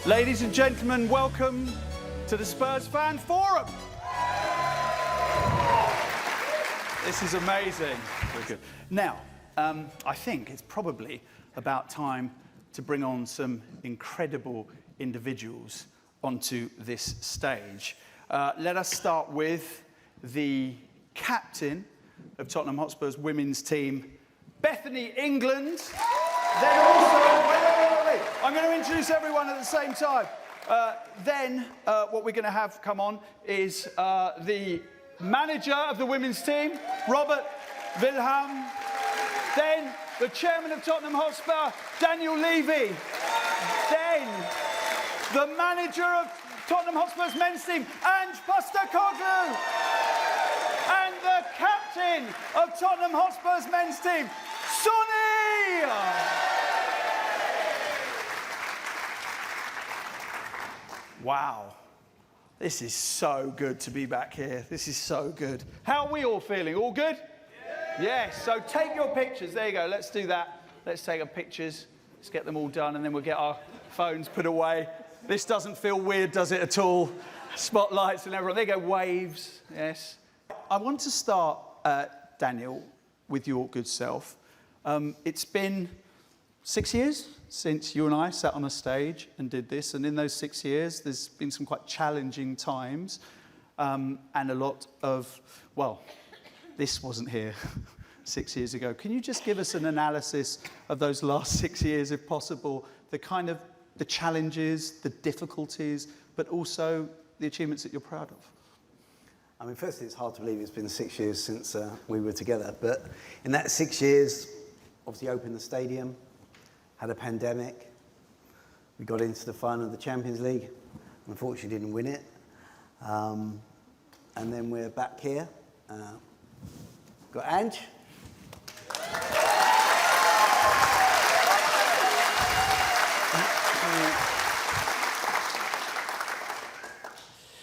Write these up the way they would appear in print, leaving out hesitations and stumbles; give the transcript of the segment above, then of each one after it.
Ladies and gentlemen, welcome to the Spurs Fan Forum. This is amazing. Very good. Now, I think it's probably about time to bring on some incredible individuals onto this stage. Let us start with the captain of Tottenham Hotspur's women's team, Bethany England. Then also, wait. I'm going to introduce everyone at the same time. Then what we're going to have come on is the manager of the women's team, Robert Wilhelm. Then the chairman of Tottenham Hotspur, Daniel Levy. Then the manager of Tottenham Hotspur's men's team, Ange Postecoglou. And the captain of Tottenham Hotspur's men's team, Sonny! Wow. This is so good to be back here. This is so good. How are we all feeling? All good? Yeah. Yes. So take your pictures. There you go. Let's do that. Let's take our pictures. Let's get them all done, and then we'll get our phones put away. This doesn't feel weird, does it, at all? Spotlights and everyone. There you go. Waves. Yes. I want to start, Daniel, with your good self. It's been 6 years since you and I sat on a stage and did this, and in those 6 years, there's been some quite challenging times, and a lot of, well, this wasn't here 6 years ago. Can you just give us an analysis of those last 6 years, if possible, the challenges, the difficulties, but also the achievements that you're proud of? I mean, firstly, it's hard to believe it's been 6 years since we were together, but in that 6 years, obviously opened the stadium, had a pandemic. We got into the final of the Champions League. Unfortunately, didn't win it. And then we're back here. Got Ange.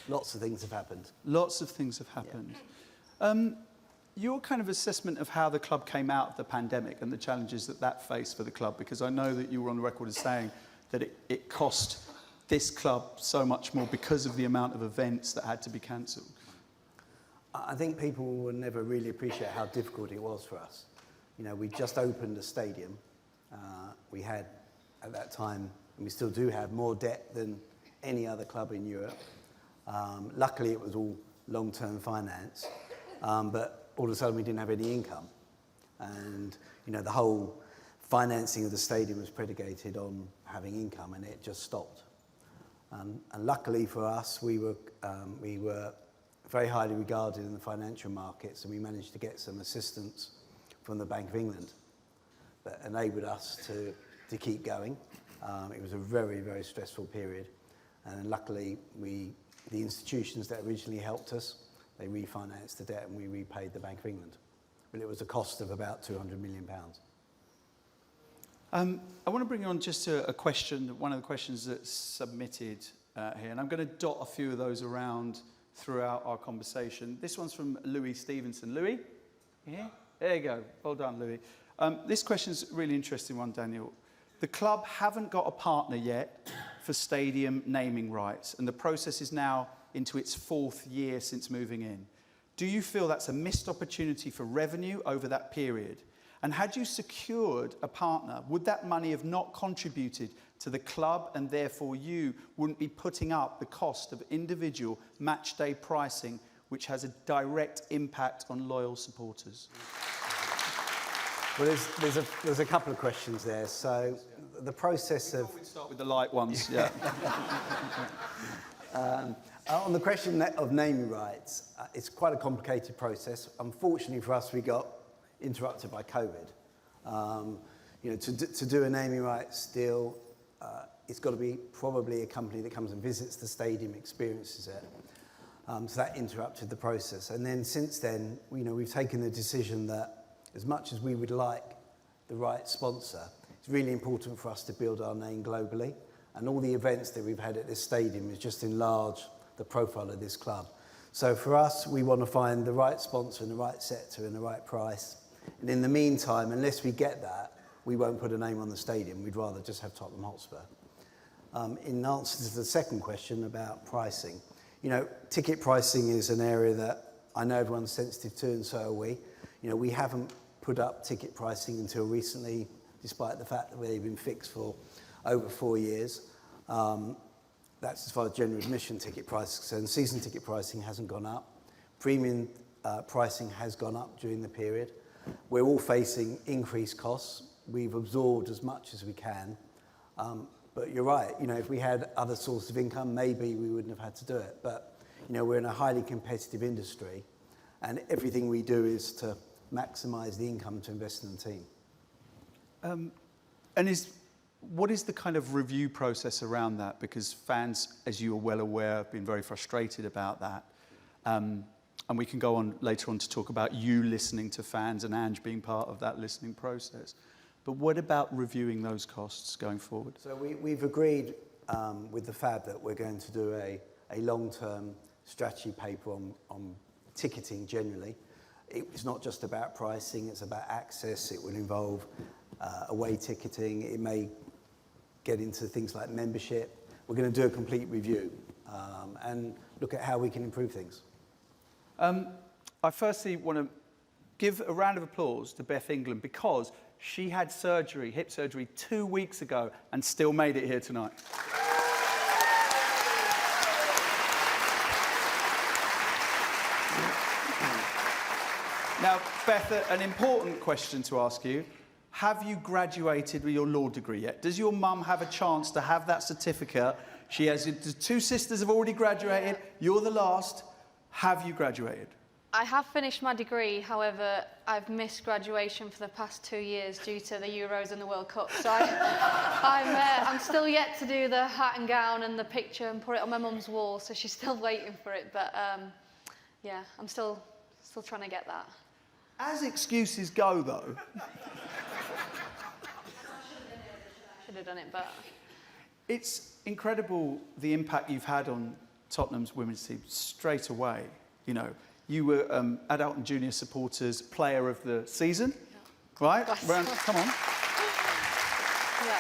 Lots of things have happened. Lots of things have happened. Yeah. Your kind of assessment of how the club came out of the pandemic and the challenges that faced for the club, because I know that you were on the record as saying that it cost this club so much more because of the amount of events that had to be cancelled. I think people will never really appreciate how difficult it was for us. You know, we just opened a stadium. We had, at that time, and we still do have, more debt than any other club in Europe. Luckily, it was all long-term finance, but all of a sudden we didn't have any income. And, you know, the whole financing of the stadium was predicated on having income, and it just stopped. And luckily for us, we were very highly regarded in the financial markets, and we managed to get some assistance from the Bank of England that enabled us to keep going. It was a very, very stressful period. And luckily, the institutions that originally helped us, they refinanced the debt and we repaid the Bank of England. But it was a cost of about £200 million. I want to bring you on just a question, one of the questions that's submitted here, and I'm going to dot a few of those around throughout our conversation. This one's from Louis Stevenson. Louis? Yeah? There you go. Well done, Louis. This question's a really interesting one, Daniel. The club haven't got a partner yet for stadium naming rights, and the process is now into its 4th year since moving in. Do you feel that's a missed opportunity for revenue over that period? And had you secured a partner, would that money have not contributed to the club, and therefore you wouldn't be putting up the cost of individual match day pricing, which has a direct impact on loyal supporters? Well, there's a couple of questions there. So the process of... We'd start with the light ones, yeah. On the question of naming rights, it's quite a complicated process. Unfortunately for us, we got interrupted by COVID. You know, to do a naming rights deal, it's got to be probably a company that comes and visits the stadium, experiences it. So that interrupted the process. And then since then, you know, we've taken the decision that as much as we would like the right sponsor, it's really important for us to build our name globally. And all the events that we've had at this stadium has just enlarged the profile of this club. So for us, we want to find the right sponsor in the right sector and the right price. And in the meantime, unless we get that, we won't put a name on the stadium. We'd rather just have Tottenham Hotspur. In answer to the second question about pricing, you know, ticket pricing is an area that I know everyone's sensitive to, and so are we. You know, we haven't put up ticket pricing until recently, despite the fact that they've been fixed for over 4 years. That's as far as general admission ticket pricing. So season ticket pricing hasn't gone up. Premium pricing has gone up during the period. We're all facing increased costs. We've absorbed as much as we can. But you're right, you know, if we had other sources of income, maybe we wouldn't have had to do it. But, you know, we're in a highly competitive industry, and everything we do is to maximise the income to invest in the team. And what is the kind of review process around that? Because fans, as you are well aware, have been very frustrated about that. And we can go on later on to talk about you listening to fans and Ange being part of that listening process. But what about reviewing those costs going forward? So we've agreed with the FAB that we're going to do a long-term strategy paper on ticketing generally. It's not just about pricing, it's about access. It will involve away ticketing. It may get into things like membership. We're going to do a complete review and look at how we can improve things. I firstly want to give a round of applause to Beth England because she had surgery, hip surgery, 2 weeks ago and still made it here tonight. Now, Beth, an important question to ask you. Have you graduated with your law degree yet? Does your mum have a chance to have that certificate? She has, the two sisters have already graduated. You're the last. Have you graduated? I have finished my degree, however, I've missed graduation for the past 2 years due to the Euros and the World Cup. So I'm still yet to do the hat and gown and the picture and put it on my mum's wall, so she's still waiting for it. But yeah, I'm still trying to get that. As excuses go, though. Should have done it, but... It's incredible the impact you've had on Tottenham's women's team straight away. You know, you were adult and junior supporters player of the season, right? Come on. Yeah.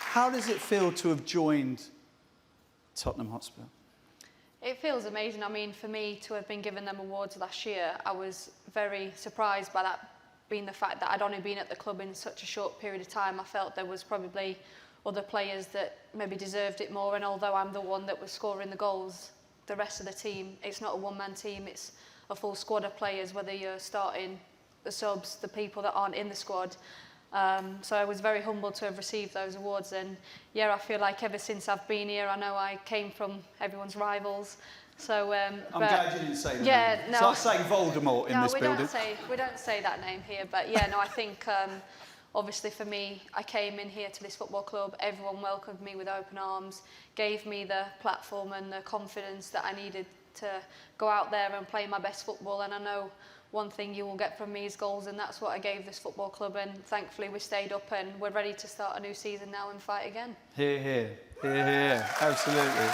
How does it feel to have joined Tottenham Hotspur? It feels amazing. I mean, for me to have been given them awards last year, I was very surprised by that, being the fact that I'd only been at the club in such a short period of time. I felt there was probably other players that maybe deserved it more, and although I'm the one that was scoring the goals, the rest of the team, it's not a one-man team, it's a full squad of players, whether you're starting, the subs, the people that aren't in the squad. So I was very humbled to have received those awards, and yeah, I feel like ever since I've been here, I know I came from everyone's rivals. So I'm glad you didn't say that. Yeah, no. It's like saying Voldemort in this building. We don't say that name here, but yeah, no, I think obviously for me, I came in here to this football club, everyone welcomed me with open arms, gave me the platform and the confidence that I needed to go out there and play my best football, and I know one thing you will get from me is goals, and that's what I gave this football club, and thankfully we stayed up and we're ready to start a new season now and fight again. Hear, hear. Hear, hear. Absolutely.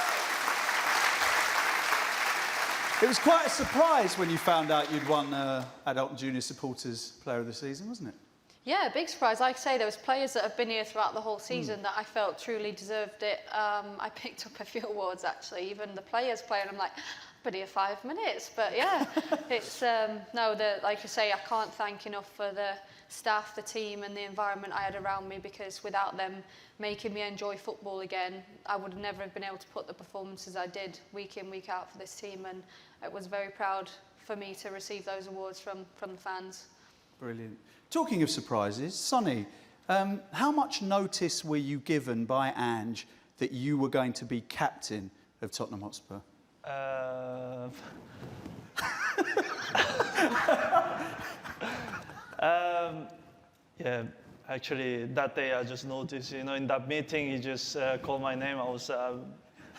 It was quite a surprise when you found out you'd won Adult and Junior Supporters Player of the Season, wasn't it? Yeah, big surprise. Like I say, there was players that have been here throughout the whole season that I felt truly deserved it. I picked up a few awards, actually, even the players player, and I'm like, I've been here 5 minutes. But yeah, it's, like you say, I can't thank enough for the staff, the team, and the environment I had around me, because without them making me enjoy football again, I would never have been able to put the performances I did week in, week out for this team, and it was very proud for me to receive those awards from the fans. Brilliant. Talking of surprises, Sonny, how much notice were you given by Ange that you were going to be captain of Tottenham Hotspur? Yeah, actually, that day I just noticed, you know, in that meeting, he just called my name. I was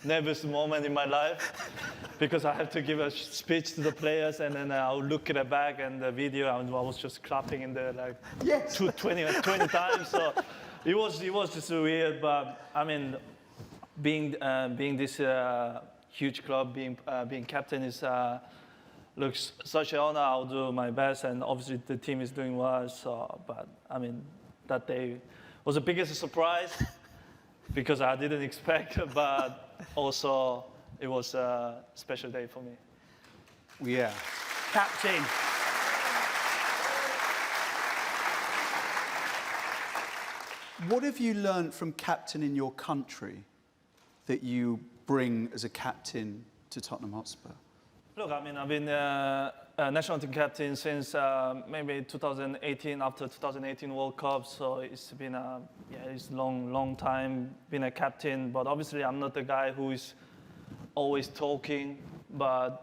nervous moment in my life because I have to give a speech to the players, and then I'll look at it back and the video, and I was just clapping in there like Yes. 20 times. So it was just weird, but I mean, being this huge club, being captain is looks such an honor. I'll do my best, and obviously the team is doing well. So, but I mean, that day was the biggest surprise. because I didn't expect, but also it was a special day for me. Yeah. Captain. What have you learned from captaining your country that you bring as a captain to Tottenham Hotspur? Look, I mean, I've been a national team captain since maybe 2018, after 2018 World Cup. So it's been it's long time being a captain. But obviously, I'm not the guy who is always talking. But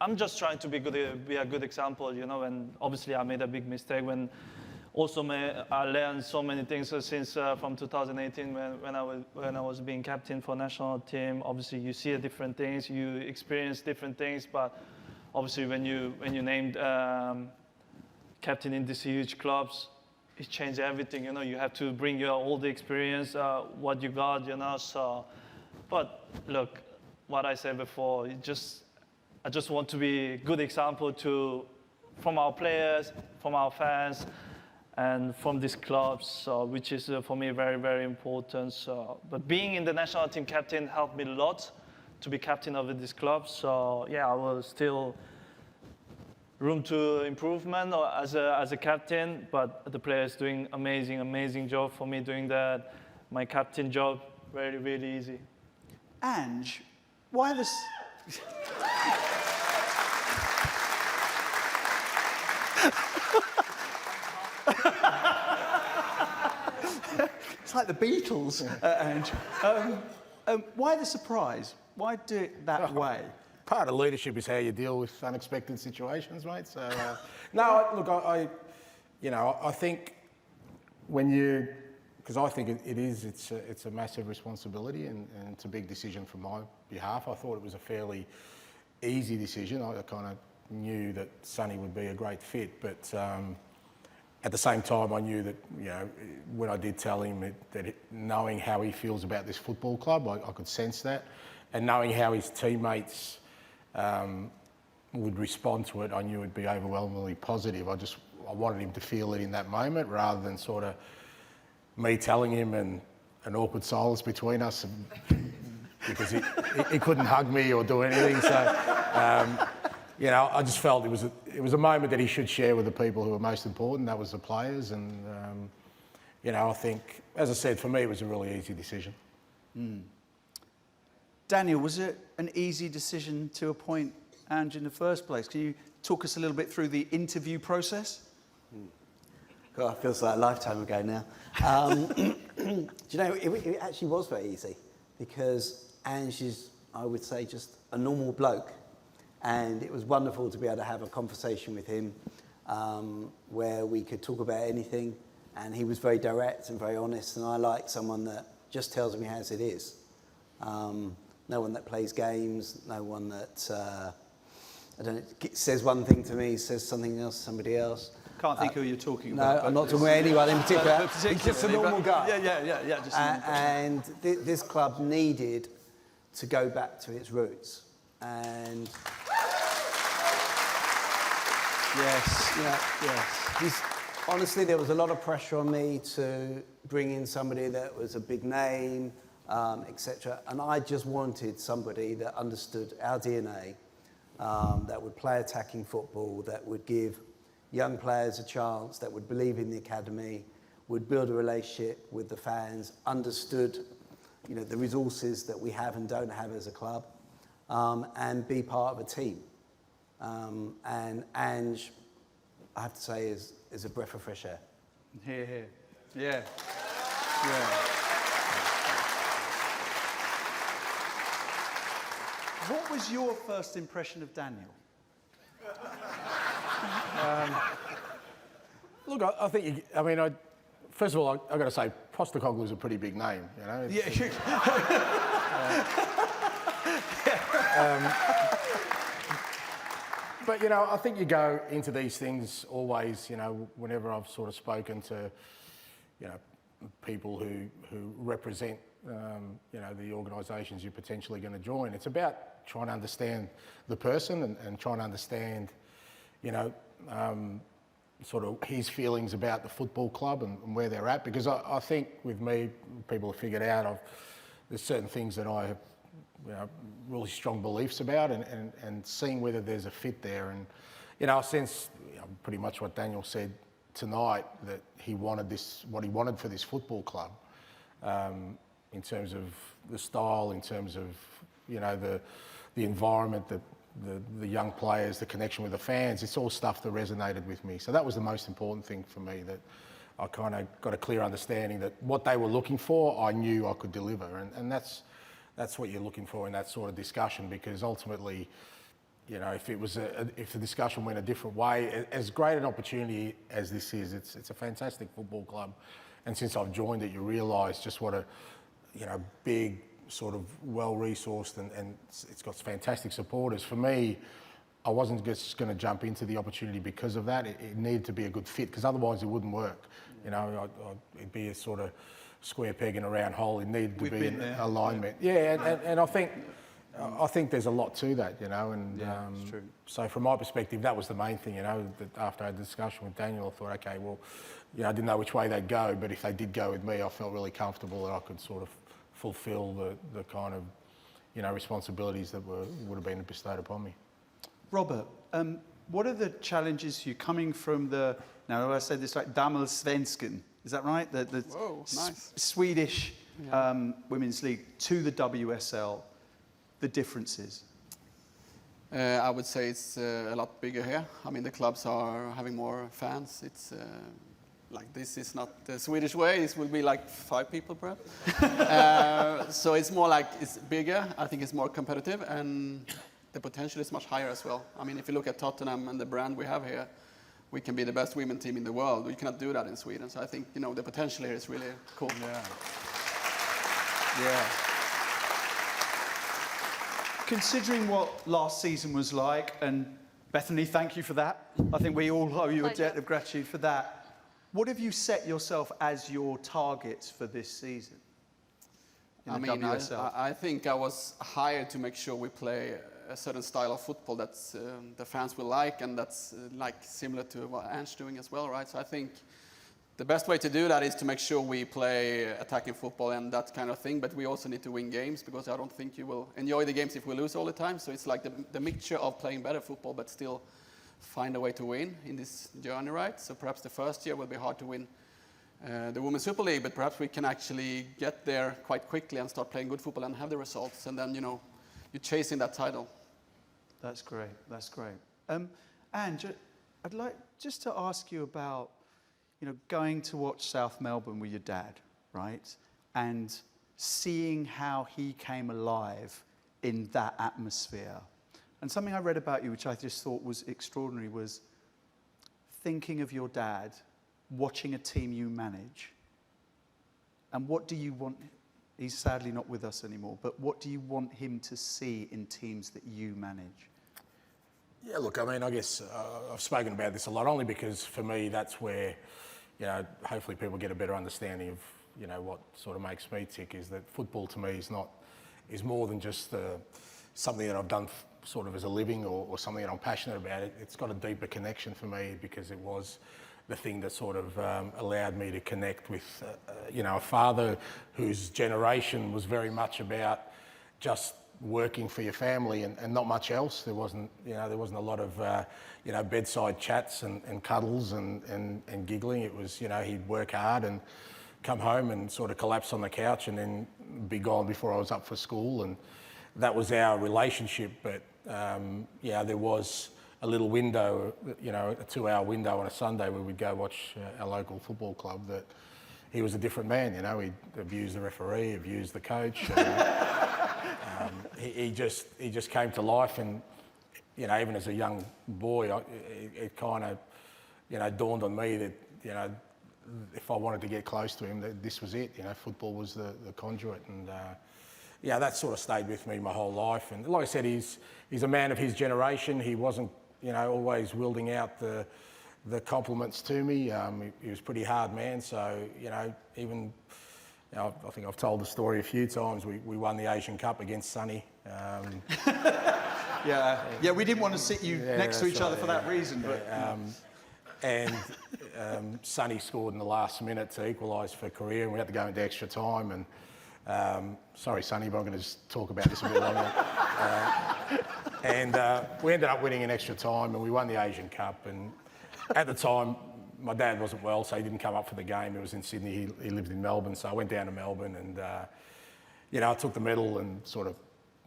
I'm just trying to be a good example, you know. And obviously, I made a big mistake when. Also, I learned so many things since from 2018 when I was being captain for national team. Obviously, you see different things, you experience different things. But obviously, when you named captain in these huge clubs, it changed everything. You know, you have to bring your all the experience, what you got. You know, so. But look, what I said before, I just want to be a good example from our players, from our fans. And from these clubs, so, which is for me very, very important. So, but being in the national team captain helped me a lot to be captain of this club. So yeah, I was still room to improvement as a captain, but the players doing amazing job for me doing that. My captain job really, really easy. Ange, why this? It's like the Beatles, Ange. Why the surprise? Why do it that way? Part of leadership is how you deal with unexpected situations, mate. So, no, look, I think when you, because I think it's a massive responsibility and it's a big decision from my behalf. I thought it was a fairly easy decision. I kind of knew that Sonny would be a great fit, but at the same time, I knew that, you know, when I did tell him that knowing how he feels about this football club, I could sense that, and knowing how his teammates would respond to it, I knew it'd be overwhelmingly positive. I wanted him to feel it in that moment, rather than sort of me telling him and an awkward silence between us, because he couldn't hug me or do anything. So. You know, I just felt it was a moment that he should share with the people who are most important. That was the players, and you know, I think, as I said, for me, it was a really easy decision. Daniel, was it an easy decision to appoint Ange in the first place? Can you talk us a little bit through the interview process? God, it feels like a lifetime ago now. Do you know, it actually was very easy, because Ange is, I would say, just a normal bloke. And it was wonderful to be able to have a conversation with him where we could talk about anything. And he was very direct and very honest. And I like someone that just tells me as it is. No one that plays games, no one that I don't know, says one thing to me, says something else to somebody else. Can't think who you're talking No, about. I'm not talking about anyone in particular. He's just a normal guy. Yeah. Just a normal guy. And this club needed to go back to its roots. And yes. Honestly, there was a lot of pressure on me to bring in somebody that was a big name, etc. And I just wanted somebody that understood our DNA, that would play attacking football, that would give young players a chance, that would believe in the academy, would build a relationship with the fans, understood, you know, the resources that we have and don't have as a club. And be part of a team. And Ange, I have to say, is a breath of fresh air. Here. Yeah. What was your first impression of Daniel? Look, I think, first of all, I've got to say, Postecoglou is a pretty big name, you know. But, you know, I think you go into these things always, you know, whenever I've sort of spoken to, you know, people who represent, you know, the organisations you're potentially going to join. It's about trying to understand the person and trying to understand, you know, sort of his feelings about the football club and where they're at. Because I think with me, people have figured out there's certain things that I have, really strong beliefs about, and seeing whether there's a fit there. And, I sense pretty much what Daniel said tonight, that he wanted this, what he wanted for this football club, in terms of the style, in terms of, the environment, the young players, the connection with the fans. It's all stuff that resonated with me. So that was the most important thing for me, that I kind of got a clear understanding that what they were looking for, I knew I could deliver. And that's what you're looking for in that sort of discussion, because ultimately, if the discussion went a different way, as great an opportunity as this is, it's a fantastic football club. And since I've joined it, you realise just what a, big, sort of well-resourced, and it's got fantastic supporters. For me, I wasn't just going to jump into the opportunity because of that. It needed to be a good fit, because otherwise it wouldn't work. It'd be a sort of square peg in a round hole. It needed to be an alignment. Yeah, and I think there's a lot to that, and it's true. So from my perspective, that was the main thing, that after I had a discussion with Daniel, I thought, okay, well, I didn't know which way they'd go, but if they did go with me, I felt really comfortable that I could sort of fulfil the kind of, responsibilities that would have been bestowed upon me. Robert, what are the challenges you coming from now I said this right, Damallsvenskan, is that right? The Whoa, nice. Swedish Women's League to the WSL, the differences? I would say it's a lot bigger here. I mean, the clubs are having more fans. It's like, this is not the Swedish way. This will be like 5 people, perhaps. So it's more like, it's bigger. I think it's more competitive, and the potential is much higher as well. I mean, if you look at Tottenham and the brand we have here, we can be the best women team in the world. We cannot do that in Sweden. So I think, the potential here is really cool. Yeah. Considering what last season was like, and Bethany, thank you for that. I think we all owe you a debt of gratitude for that. What have you set yourself as your targets for this season in the WSL? I think I was hired to make sure we play a certain style of football that's the fans will like, and that's like similar to what Ange doing as well, right? So I think the best way to do that is to make sure we play attacking football and that kind of thing, but we also need to win games, because I don't think you will enjoy the games if we lose all the time. So it's like the mixture of playing better football but still find a way to win in this journey, right? So perhaps the first year will be hard to win the Women's Super League, but perhaps we can actually get there quite quickly and start playing good football and have the results, and then, you're chasing that title. That's great. That's great. Ange, I'd like just to ask you about, going to watch South Melbourne with your dad, right? And seeing how he came alive in that atmosphere. And something I read about you, which I just thought was extraordinary, was thinking of your dad, watching a team you manage. And what do you want? He's sadly not with us anymore, but what do you want him to see in teams that you manage? Yeah, look, I mean, I guess I've spoken about this a lot, only because for me that's where, hopefully people get a better understanding of, what sort of makes me tick, is that football to me is more than just something that I've done sort of as a living, or something that I'm passionate about. It's got a deeper connection for me, because it was the thing that sort of allowed me to connect with, a father whose generation was very much about just working for your family and not much else. There wasn't a lot of, bedside chats and cuddles and giggling. It was, he'd work hard and come home and sort of collapse on the couch and then be gone before I was up for school. And that was our relationship. But, there was a little window, a 2-hour window on a Sunday where we'd go watch our local football club, that he was a different man. He'd abuse the referee, abuse the coach. He just came to life, and even as a young boy, it kind of dawned on me that if I wanted to get close to him, that this was it. Football was the conduit, and that sort of stayed with me my whole life. And like I said, he's a man of his generation. He wasn't always wielding out the compliments to me. He was a pretty hard man, so even. I think I've told the story a few times. We won the Asian Cup against Sonny. We didn't want to sit you next to each other for that reason. But Sonny scored in the last minute to equalise for Korea, and we had to go into extra time. And Sorry, Sonny, but I'm going to just talk about this a bit longer. And we ended up winning in extra time, and we won the Asian Cup. And at the time, my dad wasn't well, so he didn't come up for the game. He was in Sydney. He lived in Melbourne, so I went down to Melbourne, and I took the medal and sort of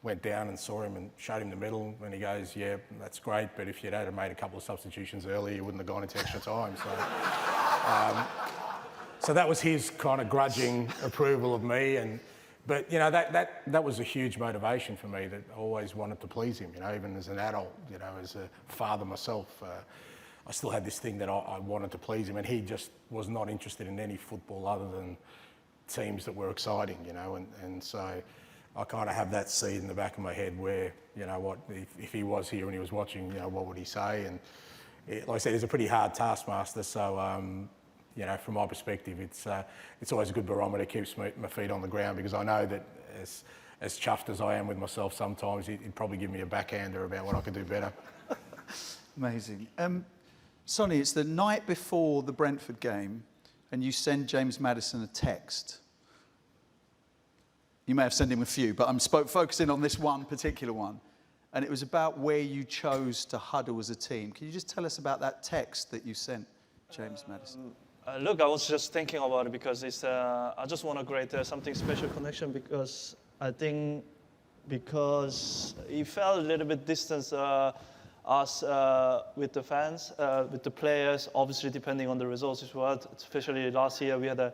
went down and saw him and showed him the medal, and he goes, "Yeah, that's great, but if you'd had made a couple of substitutions earlier, you wouldn't have gone into extra time." So that was his kind of grudging approval of me, but that was a huge motivation for me. That I always wanted to please him. Even as an adult, as a father myself, I still had this thing that I wanted to please him, and he just was not interested in any football other than teams that were exciting. And so I kind of have that seed in the back of my head where, if he was here and he was watching, what would he say? And like I said, he's a pretty hard taskmaster, so. From my perspective, it's always a good barometer, keeps my feet on the ground, because I know that as chuffed as I am with myself sometimes, he'd probably give me a backhander about what I could do better. Amazing. Sonny, it's the night before the Brentford game, and you send James Maddison a text. You may have sent him a few, but I'm focusing on this one particular one. And it was about where you chose to huddle as a team. Can you just tell us about that text that you sent James Maddison? Look, I was just thinking about it because I just want to create something special connection, because I think he felt a little bit distance us with the fans, with the players, obviously depending on the results as well. Especially last year, we had a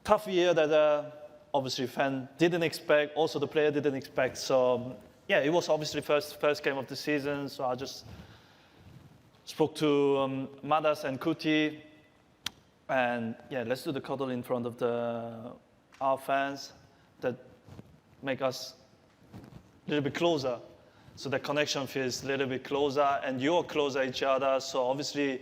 tough year that obviously fan didn't expect, also the player didn't expect. So yeah, it was obviously first game of the season, so I just spoke to Madas and Kuti, and yeah, let's do the cuddle in front of our fans that make us a little bit closer. So the connection feels a little bit closer, and you're closer each other. So obviously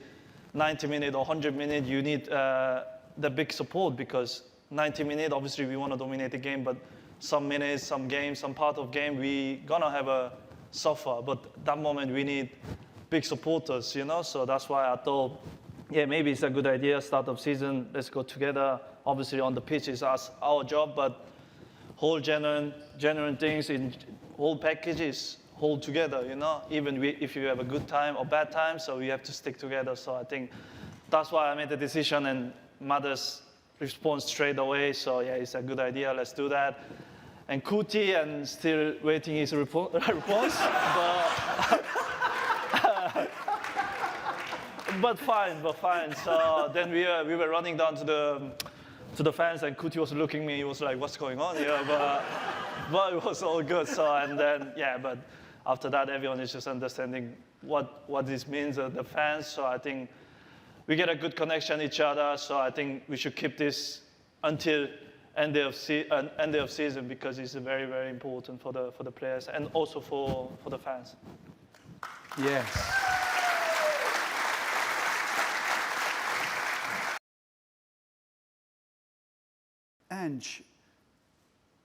90 minutes or 100 minutes, you need the big support, because 90 minutes, obviously we want to dominate the game, but some minutes, some games, some part of game, we gonna have a suffer. But that moment we need big supporters, so that's why I thought, yeah, maybe it's a good idea, start of season, let's go together. Obviously on the pitch is our job, but whole genuine things in whole packages hold together, even if you have a good time or bad time, so we have to stick together. So I think that's why I made the decision, and Mother's response straight away, so yeah, it's a good idea, let's do that. And Kuti, and still waiting his response, but fine. So then we were running down to the fans, and Kuti was looking at me. He was like, "What's going on here?" But it was all good. So and then but after that, everyone is just understanding what this means, the fans. So I think we get a good connection each other. So I think we should keep this until end of season, because it's very, very important for the players and also for the fans. Yes. Ange,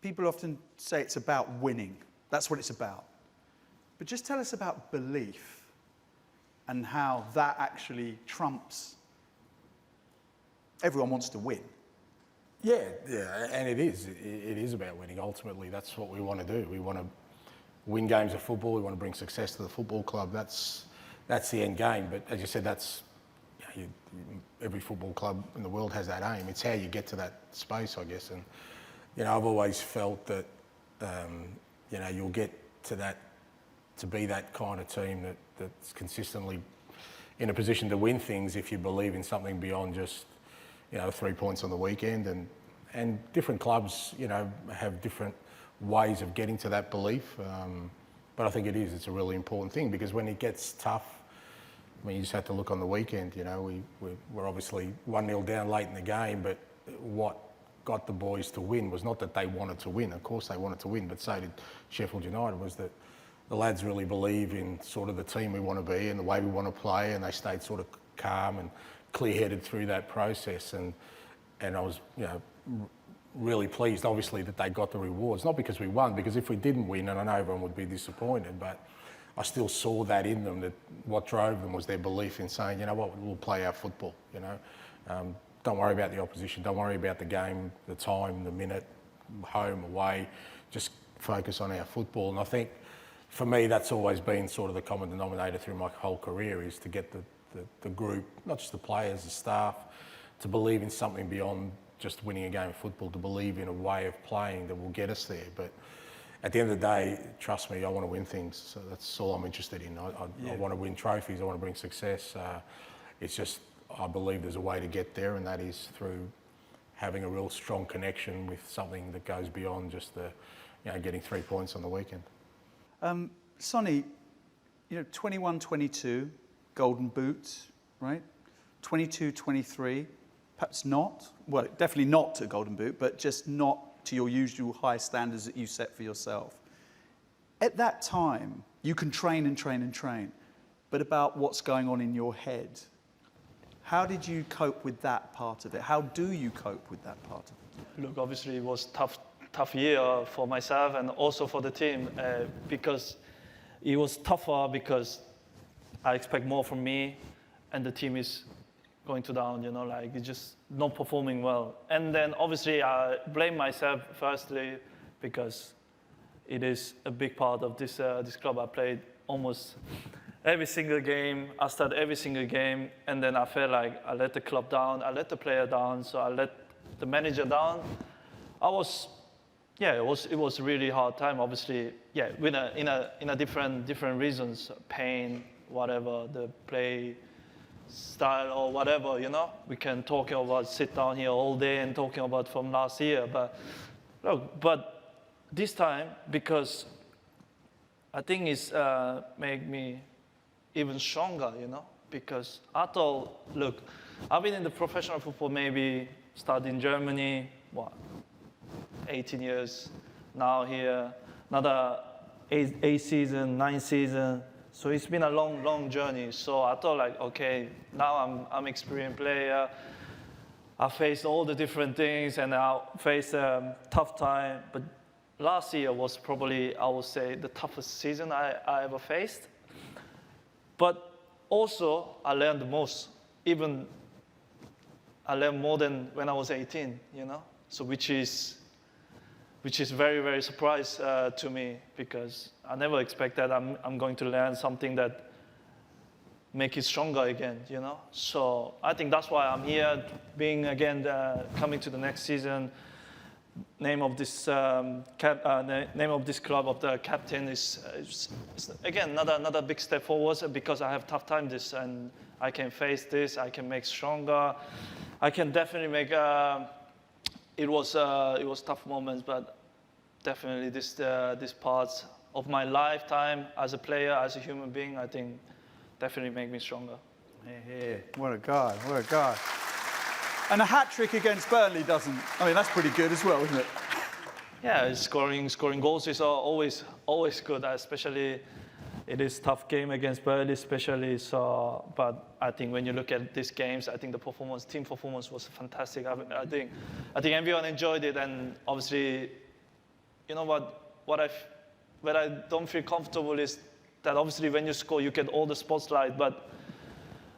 people often say it's about winning. That's what it's about. But just tell us about belief and how that actually trumps. Everyone wants to win. Yeah, and it is about winning. Ultimately, that's what we want to do. We want to win games of football. We want to bring success to the football club. That's the end game. But as you said, every football club in the world has that aim. It's how you get to that space, I guess. And I've always felt that you'll get to be that kind of team that's consistently in a position to win things if you believe in something beyond just 3 points on the weekend. And different clubs have different ways of getting to that belief. But I think it's a really important thing, because when it gets tough, you just have to look on the weekend. We're obviously 1-0 down late in the game, but what got the boys to win was not that they wanted to win. Of course they wanted to win, but so did Sheffield United, was that the lads really believe in sort of the team we want to be and the way we want to play, and they stayed sort of calm and clear-headed through that process. And I was, really pleased, obviously, that they got the rewards. Not because we won, because if we didn't win, and I know everyone would be disappointed, but I still saw that in them, that what drove them was their belief in saying, we'll play our football, Don't worry about the opposition, don't worry about the game, the time, the minute, home, away, just focus on our football. And I think for me, that's always been sort of the common denominator through my whole career, is to get the group, not just the players, the staff, to believe in something beyond just winning a game of football, to believe in a way of playing that will get us there. But at the end of the day, trust me, I want to win things. So that's all I'm interested in. I want to win trophies. I want to bring success. It's just, I believe there's a way to get there, and that is through having a real strong connection with something that goes beyond just getting 3 points on the weekend. Sonny, 21-22, Golden Boot, right? 22-23, perhaps not. Well, definitely not to Golden Boot, but just not to your usual high standards that you set for yourself. At that time, you can train and train and train, but about what's going on in your head, how did you cope with that part of it? How do you cope with that part of it? Look, obviously it was tough year for myself and also for the team, because it was tougher because I expect more from me and the team is going to down, it's just not performing well. And then obviously I blame myself firstly because it is a big part of this club. I played almost every single game. I started every single game, and then I felt like I let the club down, I let the player down, so I let the manager down. It was a really hard time. Obviously, in a different reasons, pain, whatever, the play style or whatever, we can talk about, sit down here all day and talking about from last year. But this time, because I think it's made me even stronger, because I thought, look, I've been in the professional football, maybe started in Germany, 18 years, now here, another 8 season, 9 season. So it's been a long journey. So I thought okay, now I'm experienced player. I faced all the different things and I faced a tough time. But last year was probably, I would say, the toughest season I ever faced. But also, I learned the most. Even I learned more than when I was 18, So which is very, very surprised to me, because I never expected I'm going to learn something that make it stronger again, So I think that's why I'm here, being again coming to the next season. Name of this name of this club of the captain is again another big step forward, because I have tough time this and I can face this. I can make stronger. I can definitely make. It was tough moments, but definitely this parts of my lifetime as a player, as a human being, I think definitely make me stronger. Yeah. What a guy! What a guy! And a hat-trick against Burnley doesn't... that's pretty good as well, isn't it? Yeah, scoring goals is always good, especially it is tough game against Burnley, especially. So, but I think when you look at these games, I think the team performance was fantastic. I think everyone enjoyed it, and obviously, what I don't feel comfortable is that obviously when you score, you get all the spotlight, but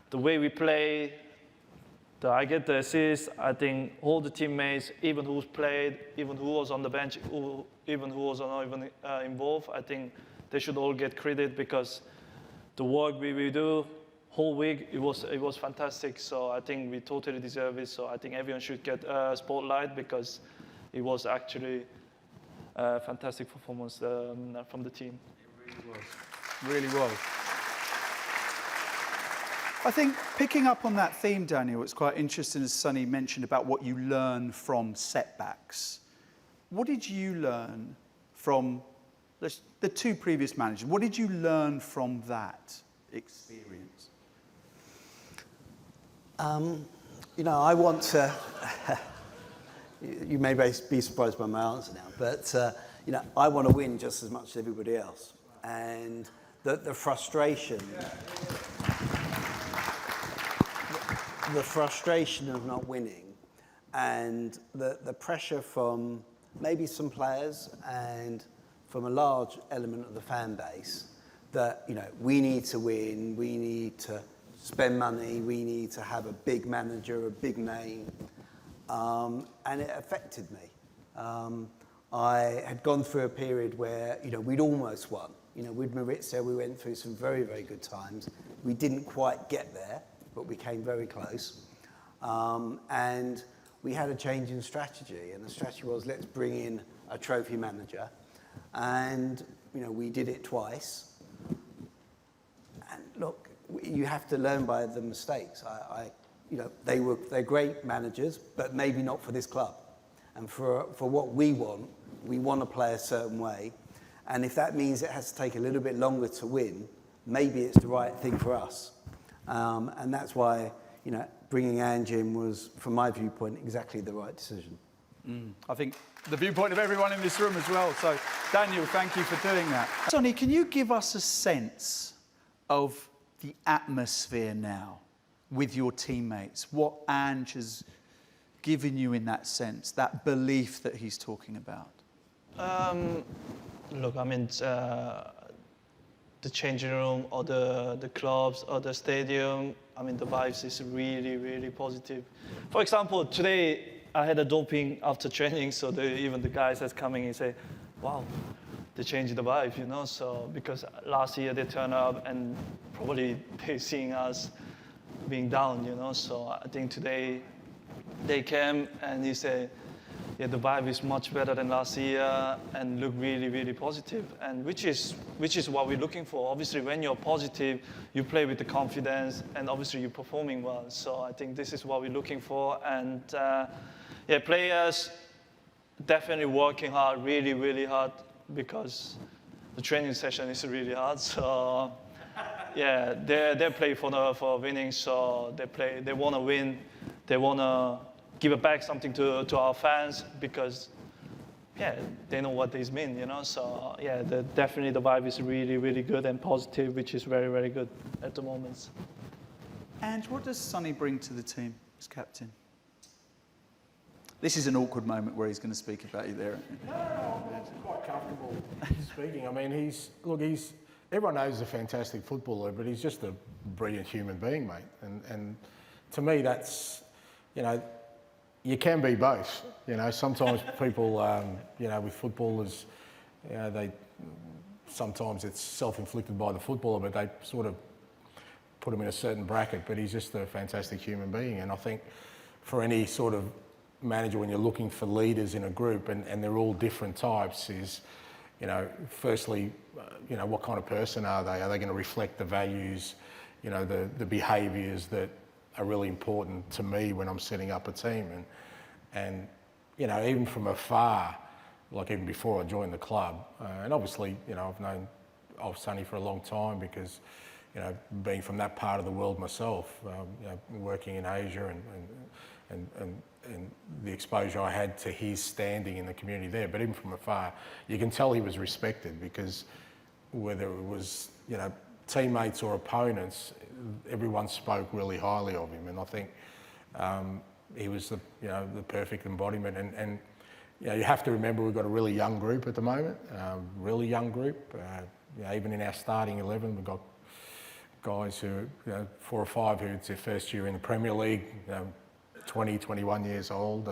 the way we play. I get the assist. I think all the teammates, even who's played, even who was on the bench, even who was not even involved, I think they should all get credit, because the work we do whole week, it was fantastic. So I think we totally deserve it. So I think everyone should get a spotlight, because it was actually a fantastic performance from the team. It really was. Really was. I think picking up on that theme, Daniel, it's quite interesting, as Sonny mentioned, about what you learn from setbacks. What did you learn from the two previous managers? What did you learn from that experience? I want to... you may be surprised by my answer now, but, I want to win just as much as everybody else. And the frustration... The frustration of not winning, and the pressure from maybe some players and from a large element of the fan base that, we need to win, we need to spend money, we need to have a big manager, a big name. And it affected me. I had gone through a period where, we'd almost won. With Maritza, we went through some very, very good times. We didn't quite get there, but we came very close. And we had a change in strategy, and the strategy was, let's bring in a trophy manager. And, we did it twice. And look, you have to learn by the mistakes. They're great managers, but maybe not for this club. And for what we want to play a certain way. And if that means it has to take a little bit longer to win, maybe it's the right thing for us. And that's why, bringing Ange in was, from my viewpoint, exactly the right decision. I think the viewpoint of everyone in this room as well. So, Daniel, thank you for doing that. Sonny, can you give us a sense of the atmosphere now with your teammates? What Ange has given you in that sense, that belief that he's talking about? Look, I mean, the changing room or the clubs or the stadium, I mean, the vibes is really, really positive. For example, today I had a doping after training, so even the guys that's coming and say, wow, they changed the vibe, so because last year they turned up and probably they're seeing us being down, so I think today they came and he said, yeah, the vibe is much better than last year and look really, really positive, and which is what we're looking for. Obviously, when you're positive, you play with the confidence, and obviously you're performing well. So I think this is what we're looking for, and players definitely working hard, really, really hard, because the training session is really hard. So yeah, they play for winning. So they want to win. They want to give back something to our fans, because they know what this means, So definitely the vibe is really, really good and positive, which is very, very good at the moment. Ange, what does Sonny bring to the team as captain? This is an awkward moment where he's going to speak about you there. No, I'm quite comfortable speaking. I mean, everyone knows he's a fantastic footballer, but he's just a brilliant human being, mate. And to me, that's, you can be both. Sometimes people, with footballers, sometimes it's self-inflicted by the footballer, but they sort of put him in a certain bracket. But he's just a fantastic human being. And I think for any sort of manager, when you're looking for leaders in a group, and they're all different types, is, firstly, what kind of person are they? Are they going to reflect the values, the behaviours that are really important to me when I'm setting up a team? And even from afar, like even before I joined the club, and obviously, I've known of Sonny for a long time, because, being from that part of the world myself, working in Asia and the exposure I had to his standing in the community there. But even from afar, you can tell he was respected, because whether it was, teammates or opponents, everyone spoke really highly of him. And I think he was the perfect embodiment. And you have to remember, we've got a really young group at the moment, really young group. Even in our starting 11, we've got guys who, 4 or 5 who it's their first year in the Premier League, 20, 21 years old.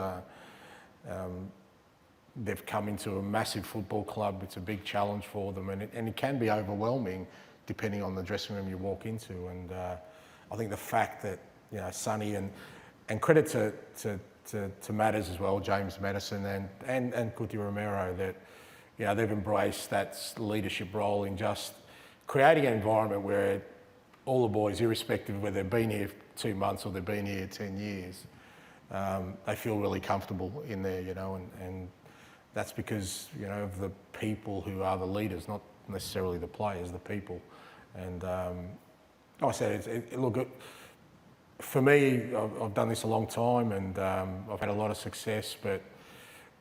They've come into a massive football club. It's a big challenge for them, and it can be overwhelming depending on the dressing room you walk into. And I think the fact that, Sonny, and credit to Matters as well, James Madison and Cuti Romero, that they've embraced that leadership role in just creating an environment where all the boys, irrespective of whether they've been here 2 months or they've been here 10 years, they feel really comfortable in there, and that's because, of the people who are the leaders, not necessarily the players, the people. And like I said, look, for me, I've done this a long time, and I've had a lot of success, but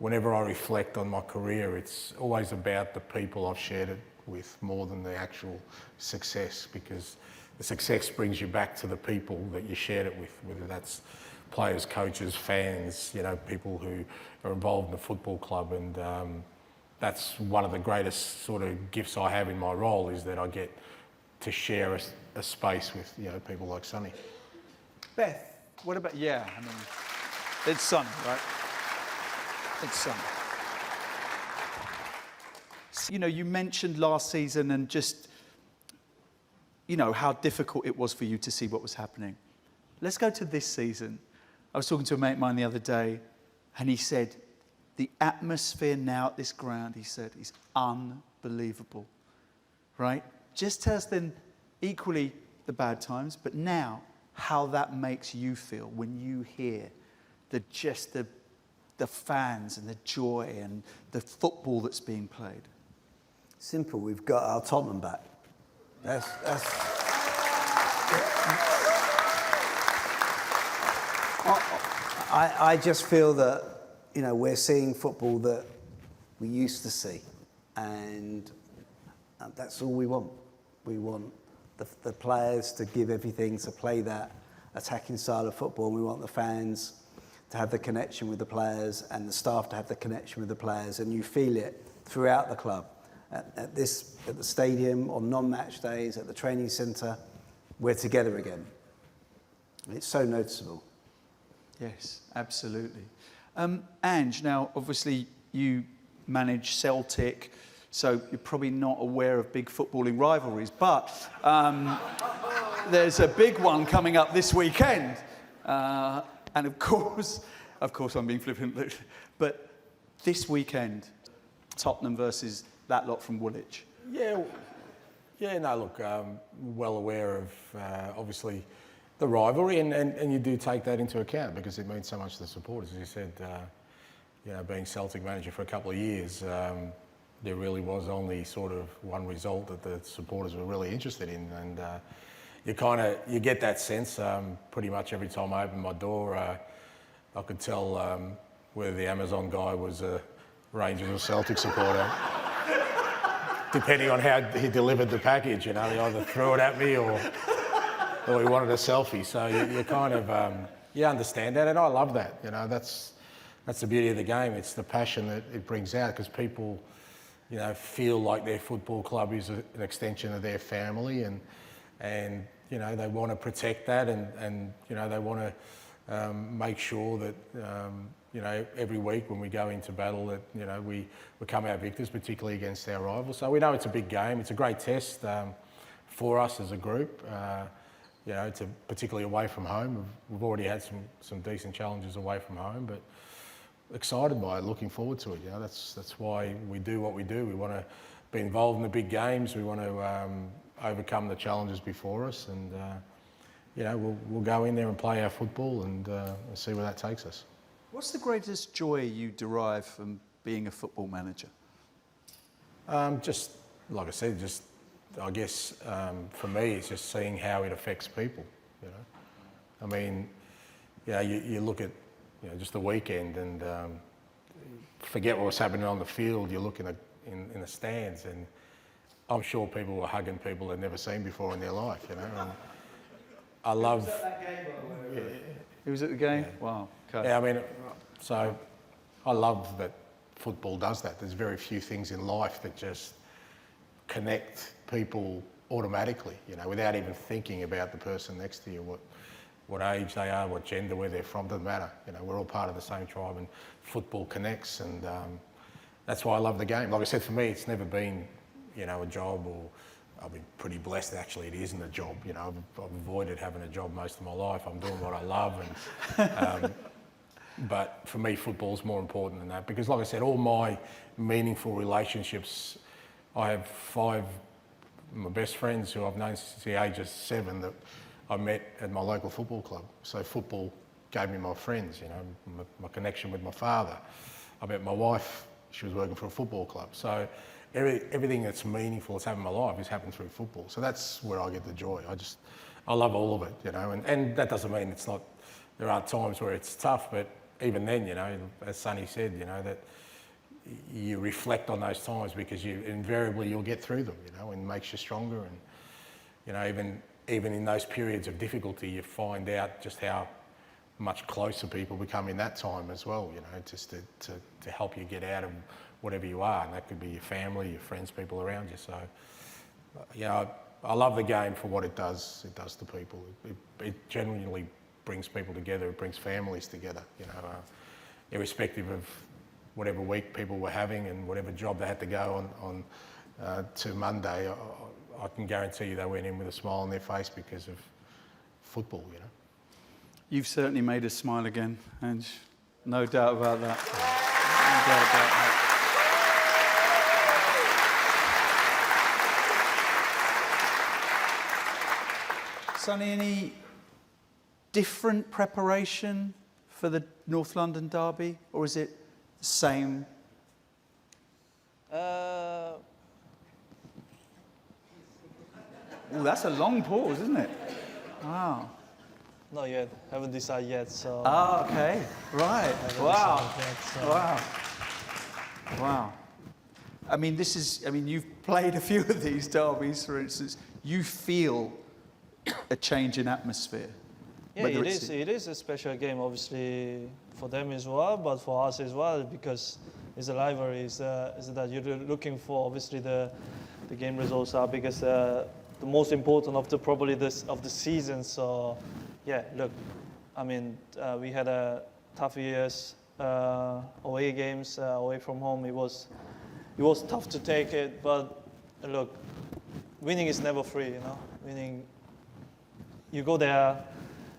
whenever I reflect on my career, it's always about the people I've shared it with more than the actual success, because the success brings you back to the people that you shared it with, whether that's players, coaches, fans, people who are involved in the football club. And that's one of the greatest sort of gifts I have in my role, is that I get to share a space with, people like Sonny. Beth, what about, it's Sonny, right? It's Sonny. You know, you mentioned last season and just, you know, how difficult it was for you to see what was happening. Let's go to this season. I was talking to a mate of mine the other day, and he said, the atmosphere now at this ground, he said, is unbelievable, right? Just tell us then equally the bad times, but now how that makes you feel when you hear the fans and the joy and the football that's being played. Simple, we've got our Tottenham back. I just feel that, you know, we're seeing football that we used to see, and that's all we want. We want the players to give everything to play that attacking style of football. We want the fans to have the connection with the players and the staff to have the connection with the players, and you feel it throughout the club. At the stadium, on non-match days, at the training centre, we're together again. It's so noticeable. Yes, absolutely. Ange, now obviously you manage Celtic, so you're probably not aware of big footballing rivalries, but there's a big one coming up this weekend. And of course I'm being flippant, but this weekend, Tottenham versus that lot from Woolwich. No, look, well aware of obviously the rivalry, and you do take that into account because it means so much to the supporters. As you said, you know, being Celtic manager for a couple of years, there really was only sort of one result that the supporters were really interested in, and you get that sense pretty much every time I open my door. I could tell whether the Amazon guy was a Rangers or Celtic supporter. Depending on how he delivered the package, you know, he either threw it at me or he wanted a selfie. So you kind of, you understand that, and I love that. You know, that's the beauty of the game. It's the passion that it brings out, because people, you know, feel like their football club is an extension of their family, and you know, they want to protect that, and you know, they want to make sure that you know, every week when we go into battle that, you know, we come out victors, particularly against our rivals. So we know it's a big game. It's a great test for us as a group. You know, particularly away from home. We've already had some decent challenges away from home, but excited by it, looking forward to it. You know, that's why we do what we do. We want to be involved in the big games. We want to overcome the challenges before us, and you know, we'll go in there and play our football and see where that takes us. What's the greatest joy you derive from being a football manager? Just like I said, I guess for me, it's just seeing how it affects people. You know, I mean, you know, you look at, you know, just the weekend and forget what was happening on the field. You look in the stands, and I'm sure people were hugging people they'd never seen before in their life. You know, and I love. Who was at the game? Yeah. Wow. Okay. Yeah, I mean, so I love that football does that. There's very few things in life that just connect people automatically, you know, without even thinking about the person next to you, what age they are, what gender, where they're from, doesn't matter. You know, we're all part of the same tribe, and football connects, and that's why I love the game. Like I said, for me, it's never been, you know, a job, or I've been pretty blessed actually it isn't a job. You know, I've avoided having a job most of my life. I'm doing what I love, and but for me, football's more important than that, because like I said, all my meaningful relationships, I have 5 of my best friends who I've known since the age of 7 that I met at my local football club. So football gave me my friends, you know, my connection with my father. I met my wife, she was working for a football club. So everything that's meaningful that's happened in my life has happened through football. So that's where I get the joy. I love all of it, you know, and that doesn't mean it's not, there are times where it's tough, but even then, you know, as Sonny said, you know, that you reflect on those times, because invariably you'll get through them, you know, and makes you stronger. And, you know, even in those periods of difficulty, you find out just how much closer people become in that time as well, you know, just to help you get out of whatever you are. And that could be your family, your friends, people around you. So, you know, I love the game for what it does. It does to people. It genuinely brings people together. It brings families together, you know, irrespective of whatever week people were having and whatever job they had to go on to Monday, I can guarantee you they went in with a smile on their face because of football, you know. You've certainly made us smile again, Ange. No doubt about that. No doubt about that. Sonny, any different preparation for the North London derby, or is it the same? Oh, that's a long pause, isn't it? Wow. Not yet. Haven't decided yet. So. Ah, okay. Right. Wow. Yet, so. Wow. Wow. I mean, you've played a few of these derbies, for instance. You feel a change in atmosphere. Yeah, it is a special game, obviously, for them as well, but for us as well, because it's a rivalry. Is that you're looking for? Obviously, the game results are because the most important of the season. So, yeah, look, I mean, we had a tough years away games away from home. It was tough to take it, but look, winning is never free. You know, winning. You go there,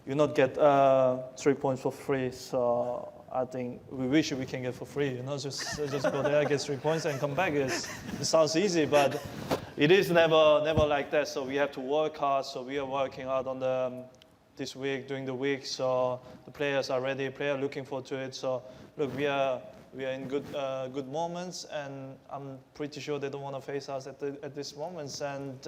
you not get 3 points for free. So I think we wish we can get for free. You know, just go there, get 3 points, and come back. It sounds easy, but it is never like that. So we have to work hard. So we are working hard on this week, during the week. So the players are ready. Players are looking forward to it. So look, we are in good moments, and I'm pretty sure they don't want to face us at these moments. And.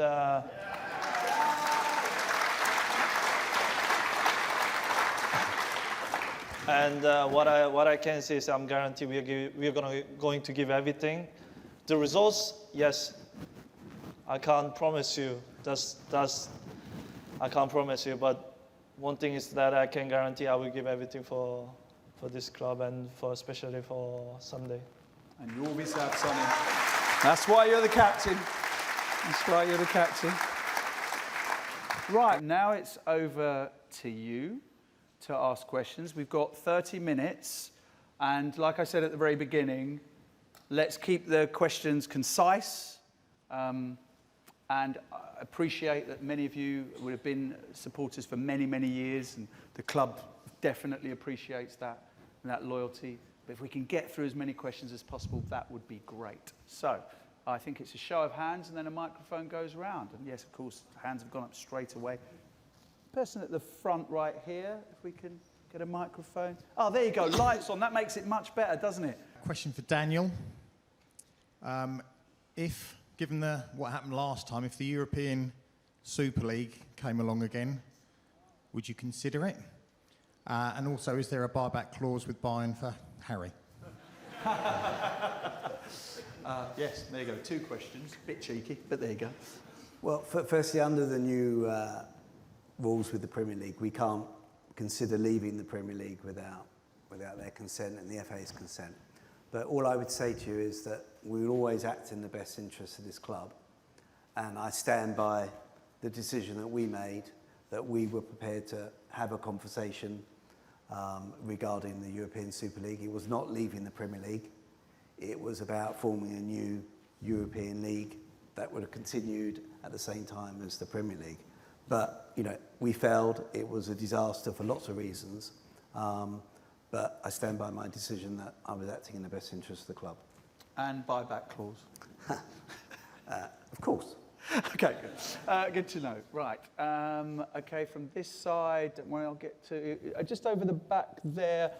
And what I can say is I'm guaranteed we are going to give everything. The results, yes, I can't promise you. I can't promise you. But one thing is that I can guarantee I will give everything for this club and especially for Sunday. And you always have, Sonny. That's why you're the captain. That's why you're the captain. Right, now it's over to you to ask questions. We've got 30 minutes, and like I said at the very beginning, let's keep the questions concise, and I appreciate that many of you would have been supporters for many, many years, and the club definitely appreciates that and that loyalty. But if we can get through as many questions as possible, that would be great. So I think it's a show of hands, and then a microphone goes around. And yes, of course, hands have gone up straight away. Person at the front right here, if we can get a microphone. Oh, there you go, lights on. That makes it much better, doesn't it? Question for Daniel. If, given what happened last time, if the European Super League came along again, would you consider it? And also, is there a buyback clause with Bayern for Harry? Yes, there you go. 2 questions. Bit cheeky, but there you go. Well, firstly, under the new rules with the Premier League, we can't consider leaving the Premier League without their consent and the FA's consent. But all I would say to you is that we will always act in the best interest of this club. And I stand by the decision that we made, that we were prepared to have a conversation regarding the European Super League. It was not leaving the Premier League. It was about forming a new European League that would have continued at the same time as the Premier League. But, you know, we failed. It was a disaster for lots of reasons. But I stand by my decision that I was acting in the best interest of the club. And buyback clause. Of course. Okay, good. Good to know. Right. Okay, from this side, don't worry, I'll get to... just over the back there.